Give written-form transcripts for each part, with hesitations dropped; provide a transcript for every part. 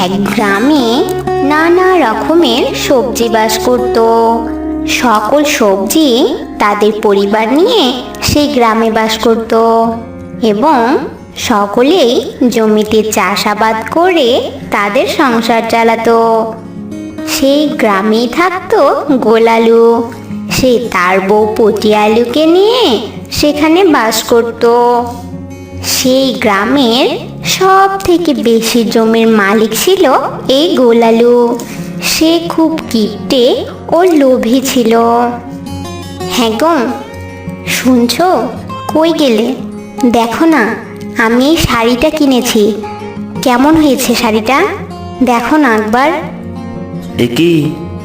এক গ্রামে নানা রকমের সবজি বাস করত। সকল সবজি তাদের পরিবার নিয়ে সেই গ্রামে বাস করত এবং সকলেই জমিতে চাষাবাদ করে তাদের সংসার চালাতো। সেই গ্রামেই থাকতো গোলালু। সে তার বউ পটিয়ালুকে নিয়ে সেখানে বাস করত। সেই গ্রামের সব থেকে বেশি জমির মালিক ছিল এই গোলালু। সে খুব কিপটে ও লোভী ছিল। হ্যাঁ গো, শুনছো? কই গেলে? দেখো না, আমি এই শাড়িটা কিনেছি। কেমন হয়েছে শাড়িটা? দেখো না একবার। এ কি,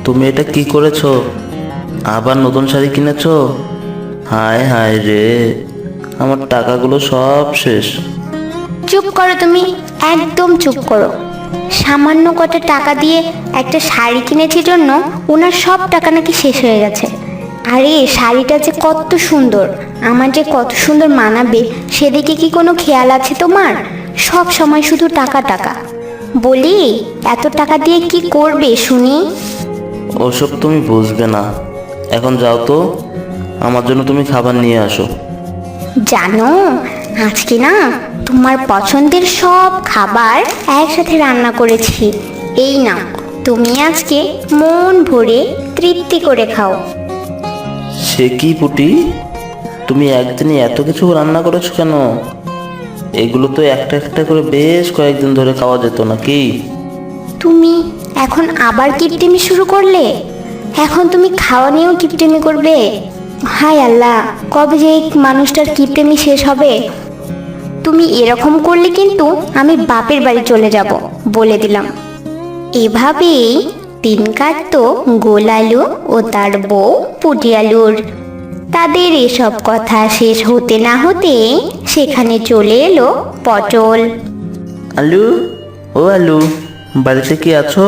তুমি এটা কি করেছো? আবার নতুন শাড়ি কিনেছো? হায় হায় রে, আমার টাকাগুলো সব শেষ। চুপ করো তুমি, একদম চুপ করো। সামান্য কটা টাকা দিয়ে একটা শাড়ি কিনেছি জন্য ওনার সব টাকা নাকি শেষ হয়ে গেছে। আরে শাড়িটা যে কত সুন্দর, আমার যে কত সুন্দর মানাবে সেদিকে কি কোনো খেয়াল আছে তোমার? সব সময় শুধু টাকা টাকা। বলি, এত টাকা দিয়ে কি করবে শুনি? ওসব তুমি বুঝবে না। এখন যাও তো, আমার জন্য তুমি খাবার নিয়ে আসো। জানো, আজকে না তোমার পছন্দের সব খাবার একসাথে রান্না করেছি। এই নাও, তুমি আজকে মন ভরে তৃপ্তি করে খাও। সে কি পুটি, তুমি একদিনে এত কিছু রান্না করেছো কেন? এগুলো তো একটা একটা করে বেশ কয়েকদিন ধরে খাওয়া যেত নাকি? তুমি এখন আবার কিপটেমি শুরু করলে? এখন তুমি খাওয়া নিয়েও কিপটেমি করবে? হায় আল্লাহ, কবে যে এই মানুষটার কিপটেমি শেষ হবে। তুমি এরকম করলে কিন্তু আমি বাপের বাড়ি চলে যাব, বলে দিলাম। এভাবেই দিন কাটতো গোলালু ও তার বউ পুটিয়ালুর। তাদের এসব কথা শেষ হতে না হতে সেখানে চলে এলো পটল। আলু, ও আলু, বাড়িতে কি আছো?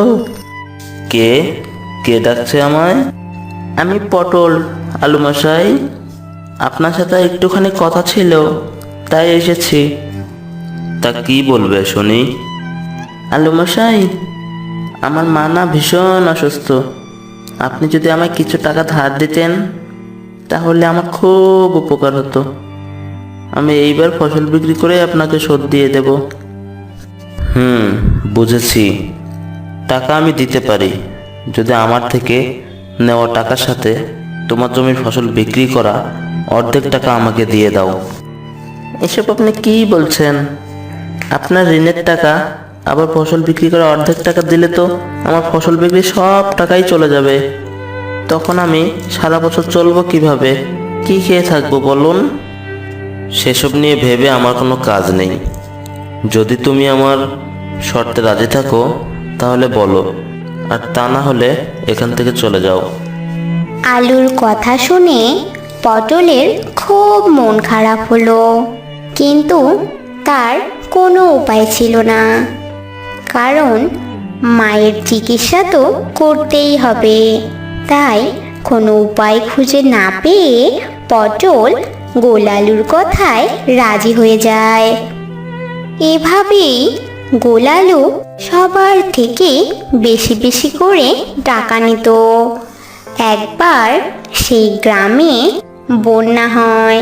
কে কে ডাকছে আমায়? আমি পটল, আলু মশাই। আপনার সাথে একটুখানি কথা ছিল, তাই এসেছি। তা কি বলবে শুনি? আলু মশাই, আমার মা না ভীষণ অসুস্থ। আপনি যদি আমায় কিছু টাকা ধার দিতেন তাহলে আমার খুব উপকার হতো। আমি এইবার ফসল বিক্রি করে আপনাকে শোধ দিয়ে দেব। বুঝেছি। টাকা আমি দিতে পারি, যদি আমার থেকে নেওয়া টাকার সাথে তোমার জমির ফসল বিক্রি করা অর্ধেক টাকা আমাকে দিয়ে দাও। এসব আপনি কি বলছেন? আপনার ঋণের টাকা আবার ফসল বিক্রি করে অর্ধেক টাকা দিলে তো আমার ফসল বিক্রি সব টাকাই চলে যাবে। তখন আমি সারা বছর চলবো কিভাবে? কি খেয়ে থাকবো বলুন? সেসব নিয়ে ভেবে আমার কোনো কাজ নেই। যদি তুমি আমার শর্তে রাজি থাকো তাহলে বলো, আর তা না হলে এখান থেকে চলে যাও। আলুর কথা শুনে পটলের খুব মন খারাপ হলো, কিন্তু তার কোনো উপায় ছিল না। কারণ মায়ের চিকিৎসা তো করতেই হবে। তাই কোনো উপায় খুঁজে না পেয়ে পটল গোলালুর কথায় রাজি হয়ে যায়। এভাবেই গোলালু সবার থেকে বেশি বেশি করে টাকা নিত। একবার সেই গ্রামে বন্যা হয়,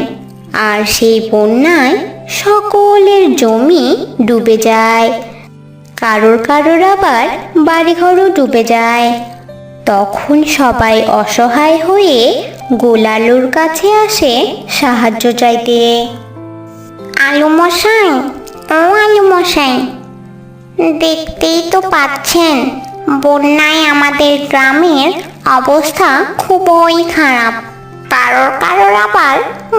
আর সেই বন্যায় সকলের জমি ডুবে যায়। কারোর কারোর আবার বাড়িঘরও ডুবে যায়। তখন সবাই অসহায় হয়ে গোলালুর কাছে আসে সাহায্য চাইতে। আলু মশাই, ও আলু মশাই, দেখতেই তো পাচ্ছেন বন্যায় আমাদের গ্রামের অবস্থা খুবই খারাপ। কারোর কারোর আবার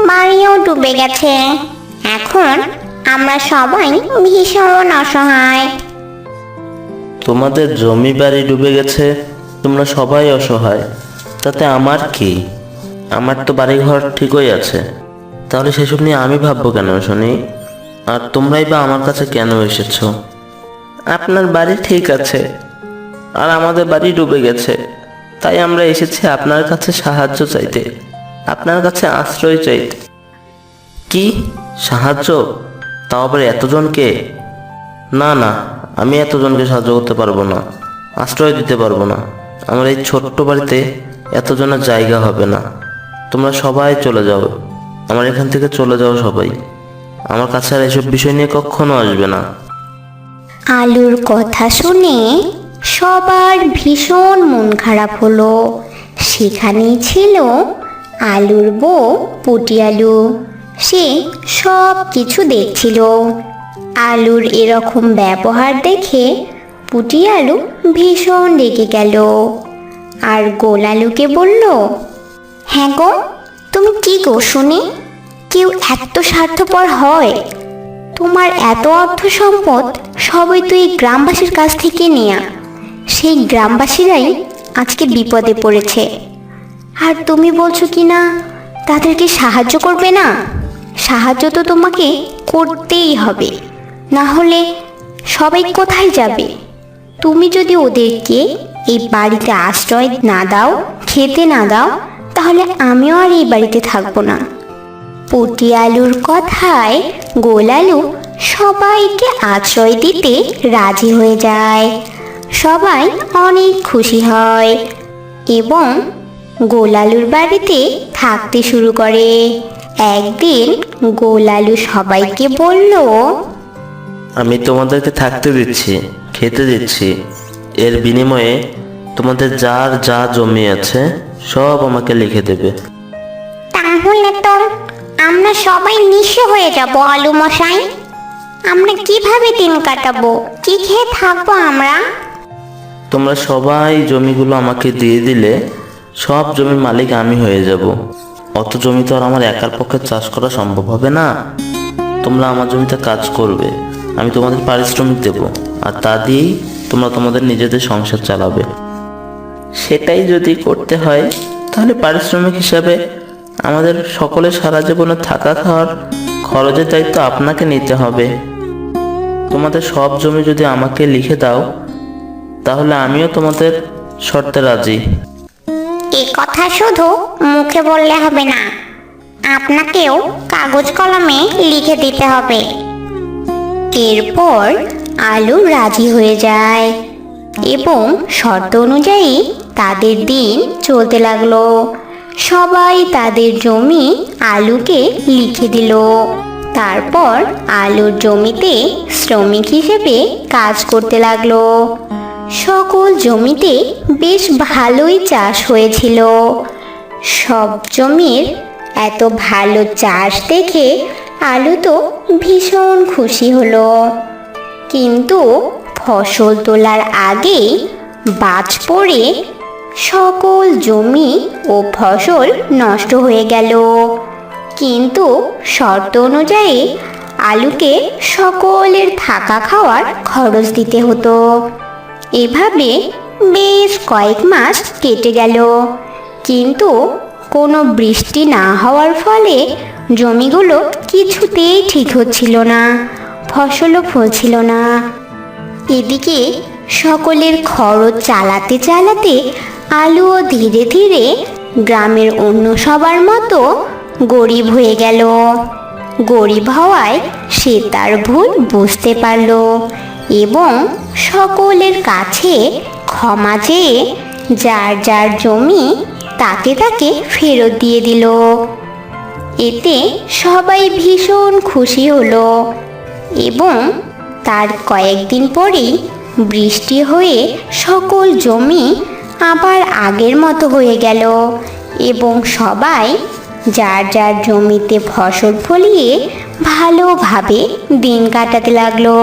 বাড়িও ডুবে গেছে। এখন আমরা সবাই ভীষণ অসহায়। তোমাদের জমি বাড়ি ডুবে গেছে, তোমরা সবাই অসহায়, তাতে আমার কি? আমার তো বাড়িঘর ঠিকই আছে। তাহলে সেসব নিয়ে আমি ভাববো কেন শুনি? আর তোমরাই বা আমার কাছে কেন এসেছো? আপনার বাড়ি ঠিক আছে, আর আমাদের বাড়ি ডুবে গেছে, তাই আমরা এসেছি আপনার কাছে সাহায্য চাইতে, আপনার কাছে আশ্রয় চাইতে। কি সাহায্য? তাও আবার এতজনকে? না না, আমি এতজনকে সাহায্য করতে পারবো না, আশ্রয় দিতে পারবো না। আমার এই ছোট্ট বাড়িতে এতজনের জায়গা হবে না। তোমরা সবাই চলে যাও, আমার এখান থেকে চলে যাও সবাই। আমার কাছে আর এসব বিষয় নিয়ে কখনো আসবে না। আলুর কথা শুনে সবার ভীষণ মন খারাপ হলো। সেখানেই ছিল আলুর বউ পুটি আলু। সে সব কিছু দেখছিল। আলুর এরকম ব্যবহার দেখে পুটি আলু ভীষণ রেগে গেল আর গোল আলুকে বলল, হ্যাঁ গো, তুমি কি গো শুনি? কেউ এত স্বার্থপর হয়? তোমার এত অর্থ সম্পদ সবই তো এই গ্রামবাসীর কাছ থেকে নেয়া। সেই গ্রামবাসীরাই আজকে বিপদে পড়েছে, আর তুমি বলছো কি না তাদেরকে সাহায্য করবে না? সাহায্য তো তোমাকে করতেই হবে, না হলে সবাই কোথায় যাবে? তুমি যদি ওদেরকে এই বাড়িতে আশ্রয় না দাও, খেতে না দাও, তাহলে আমিও আর এই বাড়িতে থাকবো না। পুটি আলুর কথায় গোল আলু সবাইকে আশ্রয় দিতে রাজি হয়ে যায়। সবাই অনেক খুশি হয় এবং গোল আলুর বাড়িতে থাকতে শুরু করে। একদিন গোল আলু সবাইকে বলল, আমি তোমাদেরকে থাকতে দিচ্ছি, খেতে দিচ্ছি, এর বিনিময়ে তোমাদের যার যা জমি আছে সব আমাকে লিখে দেবে। তাহলে তো আমরা সবাই নিঃস্ব হয়ে যাব আলু মশাই। আমরা কিভাবে দিন কাটাবো? কি খেয়ে থাকবো আমরা? তোমরা সবাই জমিগুলো আমাকে দিয়ে দিলে সব জমির মালিক আমি হয়ে যাব। অত জমি তো আর আমার একার পক্ষে চাষ করা সম্ভব হবে না। তোমরা আমার জমিতে কাজ করবে, আমি তোমাদের পারিশ্রমিক দেব, আর তা দিয়েই তোমরা তোমাদের নিজেদের সংসার চালাবে। সেটাই যদি করতে হয় তাহলে পারিশ্রমিক হিসাবে আমাদের সকলের সারা জীবনে থাকা খাওয়ার খরচের দায়িত্ব আপনাকে নিতে হবে। তোমাদের সব জমি যদি আমাকে লিখে দাও তাহলে আমিও তোমাদের শর্তে রাজি। এই কথা শুধু মুখে বললে হবে না, আপনাকেও কাগজ কলমে লিখে দিতে হবে। এরপর আলু রাজি হয়ে যায় এবং শর্ত অনুযায়ী তাদের দিন চলতে লাগলো। সবাই তাদের জমি আলুকে লিখে দিল। তারপর আলুর জমিতে শ্রমিক হিসেবে কাজ করতে লাগলো। সকল জমিতে বেশ ভালোই চাষ হয়েছিল। সব জমির এত ভালো চাষ দেখে আলু তো ভীষণ খুশি হলো। কিন্তু ফসল তোলার আগেই বাজ পড়ে সকল জমি ও ফসল নষ্ট হয়ে গেল। কিন্তু শর্ত অনুযায়ী আলুকে সকলের থাকা খাওয়ার খরচ দিতে হতো। এভাবে বেশ কয়েক মাস কেটে গেল, কিন্তু কোনো বৃষ্টি না হওয়ার ফলে জমিগুলো কিছুতেই ঠিক হচ্ছিল না, ফসলও ফলছিল না। এদিকে সকলের খরচ চালাতে চালাতে আলুও ধীরে ধীরে গ্রামের অন্য সবার মতো গরিব হয়ে গেল। গরিব হওয়ায় সে তার ভুল বুঝতে পারল এবং সকলের কাছে ক্ষমা চেয়ে যার যার জমি তাকে তাকে ফেরত দিয়ে দিল। এতে সবাই ভীষণ খুশি হলো এবং তার কয়েকদিন পরেই বৃষ্টি হয়ে সকল জমি আবার আগের মতো হয়ে গেল এবং সবাই যার যার জমিতে ফসল ফলিয়ে ভালোভাবে দিন কাটাতে লাগলো।